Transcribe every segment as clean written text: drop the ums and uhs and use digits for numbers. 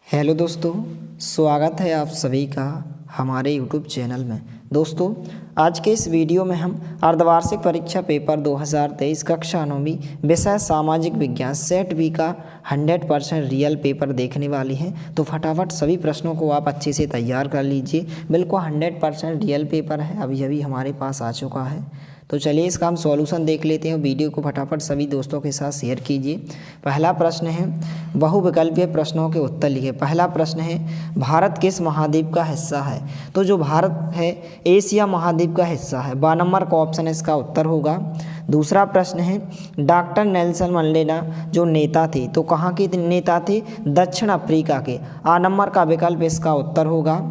Hello दोस्तों, स्वागत है आप सभी का हमारे यूट्यूब चैनल में। दोस्तों, आज के इस वीडियो में हम अर्धवार्षिक परीक्षा पेपर 2023 कक्षा 9वीं विषय सामाजिक विज्ञान सेट बी का 100% रियल पेपर देखने वाले हैं। तो फटाफट सभी प्रश्नों को आप अच्छे से तैयार कर लीजिए। बिल्कुल 100% रियल पेपर है, अभी अभी हमारे पास आ चुका है। तो चलिए इसका हम सॉल्यूशन देख लेते हैं। वीडियो को फटाफट सभी दोस्तों के साथ शेयर कीजिए। पहला प्रश्न है, बहुविकल्पीय प्रश्नों के उत्तर लिखिए। पहला प्रश्न है, भारत किस महाद्वीप का हिस्सा है? तो जो भारत है एशिया महाद्वीप का हिस्सा है। 12 नंबर का ऑप्शन इसका उत्तर होगा। दूसरा प्रश्न है, डॉक्टर नेल्सन मंडेला जो नेता थे तो कहाँ के नेता थे? दक्षिण अफ्रीका के। 8 नंबर का विकल्प इसका उत्तर होगा।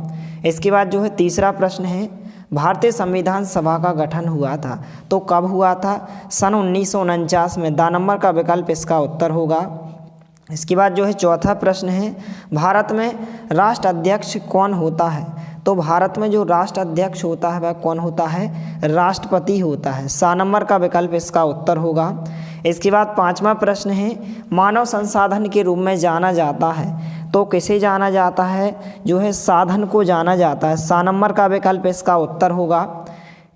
इसके बाद जो है तीसरा प्रश्न है, भारतीय संविधान सभा का गठन हुआ था तो कब हुआ था? सन 1949 में। 2 नंबर का विकल्प इसका उत्तर होगा। इसके बाद जो है चौथा प्रश्न है, भारत में राष्ट्राध्यक्ष कौन होता है? तो भारत में जो राष्ट्राध्यक्ष होता है वह कौन होता है? राष्ट्रपति होता है। 7 नंबर का विकल्प इसका उत्तर होगा। इसके बाद पांचवा प्रश्न है, मानव संसाधन के रूप में जाना जाता है तो किसे जाना जाता है? जो है साधन को जाना जाता है। 7 नंबर का विकल्प इसका उत्तर होगा।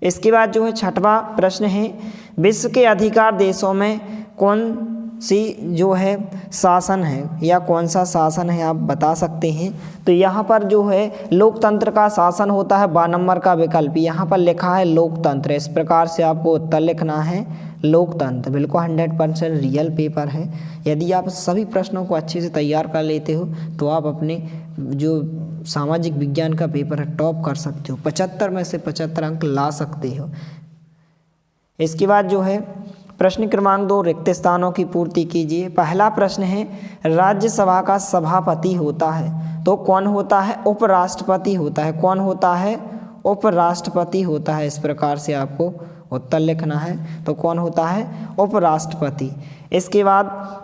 इसके बाद जो है छठवां प्रश्न है, विश्व के अधिकार देशों में कौन सी जो है शासन है या कौन सा शासन है आप बता सकते हैं? तो यहाँ पर जो है लोकतंत्र का शासन होता है। 12 नंबर का विकल्प यहाँ पर लिखा है लोकतंत्र। इस प्रकार से आपको उत्तर लिखना है लोकतंत्र। बिल्कुल 100% रियल पेपर है। यदि आप सभी प्रश्नों को अच्छे से तैयार कर लेते हो तो आप अपने जो सामाजिक विज्ञान का पेपर है टॉप कर सकते हो। 75 में से 75 अंक ला सकते हो। इसके बाद जो है प्रश्न क्रमांक 2, रिक्त स्थानों की पूर्ति कीजिए। पहला प्रश्न है, राज्यसभा का सभापति होता है तो कौन होता है? उपराष्ट्रपति होता है। कौन होता है? उपराष्ट्रपति होता है। इस प्रकार से आपको उत्तर लिखना है। तो कौन होता है? उपराष्ट्रपति। इसके बाद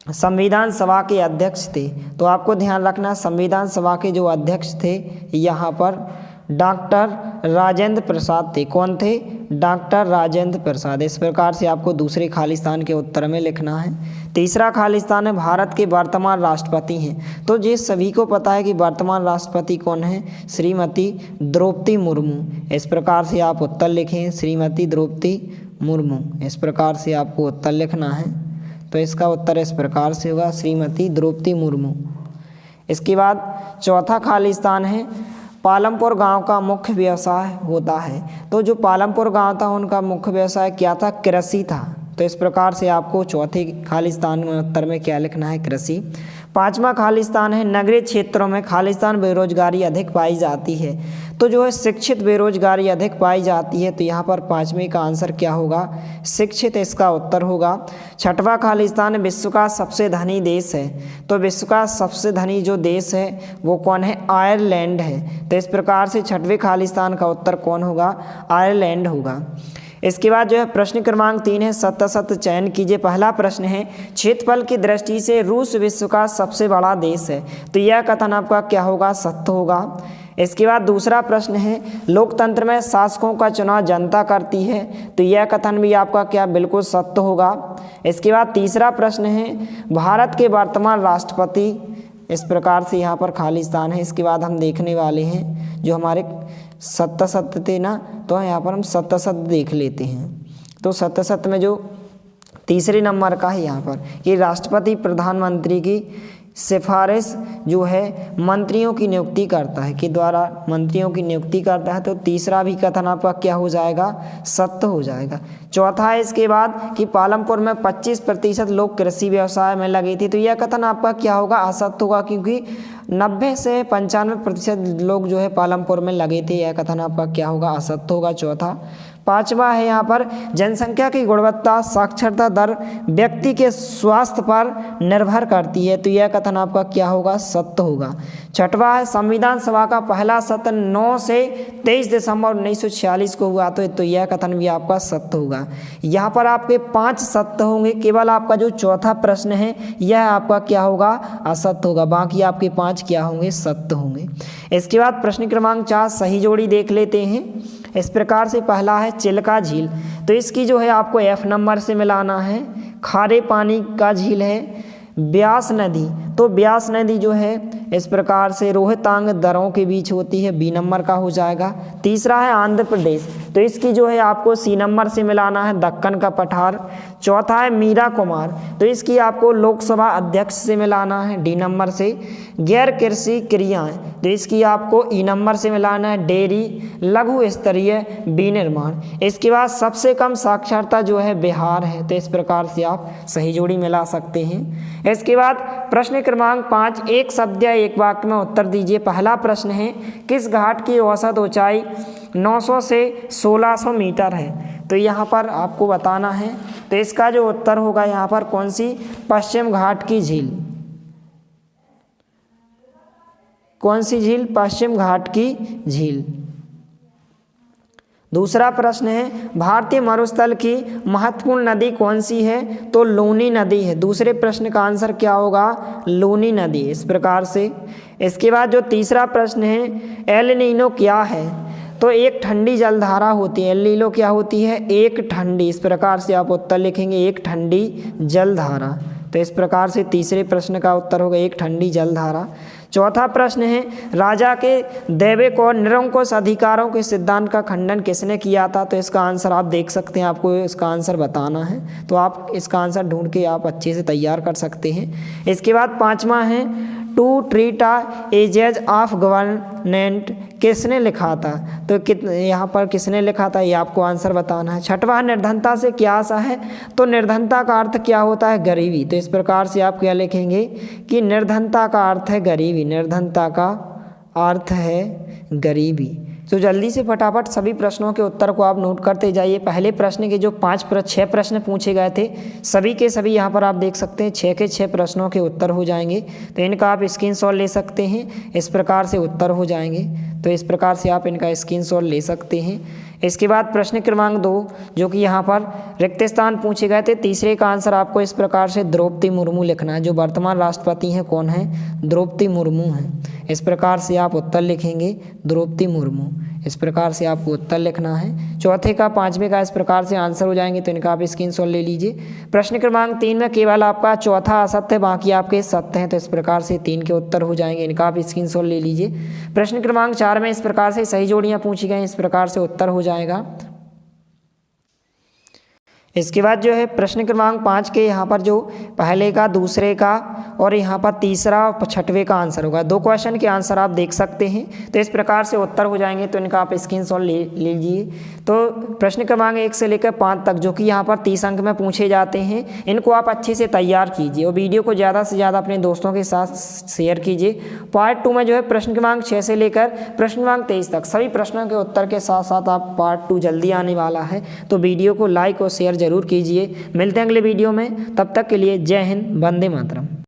संविधान सभा के अध्यक्ष थे तो आपको ध्यान रखना, संविधान सभा के जो अध्यक्ष थे यहाँ पर डॉक्टर राजेंद्र प्रसाद थे। कौन थे? डॉक्टर राजेंद्र प्रसाद। इस प्रकार से आपको दूसरे खालिस्तान के उत्तर में लिखना है। तीसरा खालिस्तान है, भारत के वर्तमान राष्ट्रपति हैं तो ये सभी को पता है कि वर्तमान राष्ट्रपति कौन है? श्रीमती द्रौपदी मुर्मू। इस प्रकार से आप उत्तर लिखें, श्रीमती द्रौपदी मुर्मू। इस प्रकार से आपको उत्तर लिखना है। तो इसका उत्तर इस प्रकार से होगा, श्रीमती द्रौपदी मुर्मू। इसके बाद चौथा खालिस्तान है, पालमपुर गांव का मुख्य व्यवसाय होता है तो जो पालमपुर गांव था उनका मुख्य व्यवसाय क्या था? कृषि था। तो इस प्रकार से आपको चौथे खालिस्तान में उत्तर में क्या लिखना है? कृषि। पांचवा खालिस्तान है, नगरीय क्षेत्रों में खालिस्तान बेरोजगारी अधिक पाई जाती है तो जो है शिक्षित बेरोजगारी अधिक पाई जाती है। तो यहाँ पर पाँचवें का आंसर क्या होगा? शिक्षित इसका उत्तर होगा। छठवां खालिस्तान विश्व का सबसे धनी देश है तो विश्व का सबसे धनी जो देश है वो कौन है? आयरलैंड है। तो इस प्रकार से छठवें खालिस्तान का उत्तर कौन होगा? आयरलैंड होगा। इसके बाद जो है प्रश्न क्रमांक 3 है, सत्य सत्य चयन कीजिए। पहला प्रश्न है, क्षेत्रफल की दृष्टि से रूस विश्व का सबसे बड़ा देश है तो यह कथन आपका क्या होगा? सत्य होगा। इसके बाद दूसरा प्रश्न है, लोकतंत्र में शासकों का चुनाव जनता करती है तो यह कथन भी आपका क्या? बिल्कुल सत्य होगा। इसके बाद तीसरा प्रश्न है, भारत के वर्तमान राष्ट्रपति। इस प्रकार से यहाँ पर खालिस्तान है। इसके बाद हम देखने वाले हैं जो हमारे सत्य सत्य थे ना, तो यहाँ पर हम सत्य सत्य देख लेते हैं। तो सत्य सत्य में जो तीसरे नंबर का है यहाँ पर कि राष्ट्रपति प्रधानमंत्री की सिफारिश जो है मंत्रियों की नियुक्ति करता है, के द्वारा मंत्रियों की नियुक्ति करता है। तो तीसरा भी कथन आपका क्या हो जाएगा? सत्य हो जाएगा। चौथा है इसके बाद कि पालमपुर में 25% लोग कृषि व्यवसाय में लगे थे तो यह कथन आपका क्या होगा? असत्य होगा, क्योंकि 90 से 95% लोग जो है पालमपुर में लगे थे। यह कथन आपका क्या होगा? असत्य होगा। चौथा। पांचवा है यहाँ पर, जनसंख्या की गुणवत्ता साक्षरता दर व्यक्ति के स्वास्थ्य पर निर्भर करती है तो यह कथन आपका क्या होगा? सत्य होगा। छठवा है, संविधान सभा का पहला सत्र 9 से 23 दिसंबर 1946 को हुआ तो यह कथन भी आपका सत्य होगा। यहाँ पर आपके 5 सत्य होंगे, केवल आपका जो चौथा प्रश्न है यह आपका क्या होगा? असत्य होगा। बाकी आपके 5 क्या होंगे? सत्य होंगे। इसके बाद प्रश्न क्रमांक 4, सही जोड़ी देख लेते हैं। इस प्रकार से पहला है चिल्का झील तो इसकी जो है आपको F नंबर से मिलाना है। खारे पानी का झील है ब्यास नदी तो ब्यास नदी जो है इस प्रकार से रोहतांग दर्रों के बीच होती है, बी नंबर का हो जाएगा। तीसरा है आंध्र प्रदेश, तो इसकी जो है आपको सी नंबर से मिलाना है, दक्कन का पठार। चौथा है मीरा कुमार, तो इसकी आपको लोकसभा अध्यक्ष से मिलाना है, डी नंबर से। गैर कृषि क्रियाएं, तो इसकी आपको ई नंबर से मिलाना है, डेयरी, लघु स्तरीय विनिर्माण। इसके बाद सबसे कम साक्षरता जो है बिहार है, तो इस प्रकार से आप सही जोड़ी मिला सकते हैं। इसके बाद प्रश्न क्रमांक 5, एक शब्द या एक वाक्य में उत्तर दीजिए। पहला प्रश्न है, किस घाट की औसत ऊंचाई 900 से 1600 मीटर है? तो यहाँ पर आपको बताना है, तो इसका जो उत्तर होगा यहाँ पर कौन सी? पश्चिम घाट की झील। कौन सी झील? पश्चिम घाट की झील। दूसरा प्रश्न है, भारतीय मरुस्थल की महत्वपूर्ण नदी कौन सी है? तो लूनी नदी है। दूसरे प्रश्न का आंसर क्या होगा? लूनी नदी, इस प्रकार से। इसके बाद जो तीसरा प्रश्न है, एल नीनो क्या है? तो एक ठंडी जलधारा होती है। एल नीनो क्या होती है? एक ठंडी, इस प्रकार से आप उत्तर लिखेंगे, एक ठंडी जलधारा। तो इस प्रकार से तीसरे प्रश्न का उत्तर होगा एक ठंडी जलधारा। चौथा प्रश्न है, राजा के दैविक और निरंकुश अधिकारों के सिद्धांत का खंडन किसने किया था? तो इसका आंसर आप देख सकते हैं, आपको इसका आंसर बताना है, तो आप इसका आंसर ढूंढ के आप अच्छे से तैयार कर सकते हैं। इसके बाद पांचवा है, to treat edges of government किसने लिखा था? तो यहाँ पर किसने लिखा था ये आपको आंसर बताना है। छठवां, निर्धनता से क्या आशा है? तो निर्धनता का अर्थ क्या होता है? गरीबी। तो इस प्रकार से आप क्या लिखेंगे कि निर्धनता का अर्थ है गरीबी। निर्धनता का अर्थ है गरीबी। तो जल्दी से फटाफट सभी प्रश्नों के उत्तर को आप नोट करते जाइए। पहले प्रश्न के जो 6 प्रश्न पूछे गए थे, सभी के सभी यहाँ पर आप देख सकते हैं 6 के 6 प्रश्नों के उत्तर हो जाएंगे। तो इनका आप स्क्रीनशॉट ले सकते हैं, इस प्रकार से उत्तर हो जाएंगे। तो इस प्रकार से आप इनका स्क्रीनशॉट ले सकते हैं। इसके बाद प्रश्न क्रमांक 2, जो कि यहाँ पर रिक्त स्थान पूछे गए थे, तीसरे का आंसर आपको इस प्रकार से द्रौपदी मुर्मू लिखना है। जो वर्तमान राष्ट्रपति हैं कौन है? द्रौपदी मुर्मू हैं। इस प्रकार से आप उत्तर लिखेंगे, द्रौपदी मुर्मू। इस प्रकार से आपको उत्तर लिखना है। चौथे का, पांचवें का इस प्रकार से आंसर हो जाएंगे, तो इनका आप स्क्रीनशॉट ले लीजिए। प्रश्न क्रमांक 3 में केवल आपका चौथा असत्य, बाकी आपके सत्य हैं, तो इस प्रकार से 3 के उत्तर हो जाएंगे, इनका आप स्क्रीनशॉट ले लीजिए। प्रश्न क्रमांक 4 में इस प्रकार से सही जोड़ियां पूछी गई, इस प्रकार से उत्तर हो जाएगा। इसके बाद जो है प्रश्न क्रमांक 5 के यहाँ पर जो पहले का, दूसरे का और यहाँ पर तीसरा और छठवें का आंसर होगा। 2 क्वेश्चन के आंसर आप देख सकते हैं, तो इस प्रकार से उत्तर हो जाएंगे, तो इनका आप स्क्रीनशॉट ले लीजिए। तो प्रश्न क्रमांक 1 से लेकर 5 तक, जो कि यहाँ पर 30 अंक में पूछे जाते हैं, इनको आप अच्छे से तैयार कीजिए और वीडियो को ज़्यादा से ज़्यादा अपने दोस्तों के साथ शेयर कीजिए। पार्ट 2 में जो है प्रश्न क्रमांक 6 से लेकर प्रश्न क्रमांक 23 तक सभी प्रश्नों के उत्तर के साथ साथ आप पार्ट 2 जल्दी आने वाला है, तो वीडियो को लाइक और शेयर जरूर कीजिए। मिलते हैं अगले वीडियो में, तब तक के लिए जय हिंद, वंदे मातरम।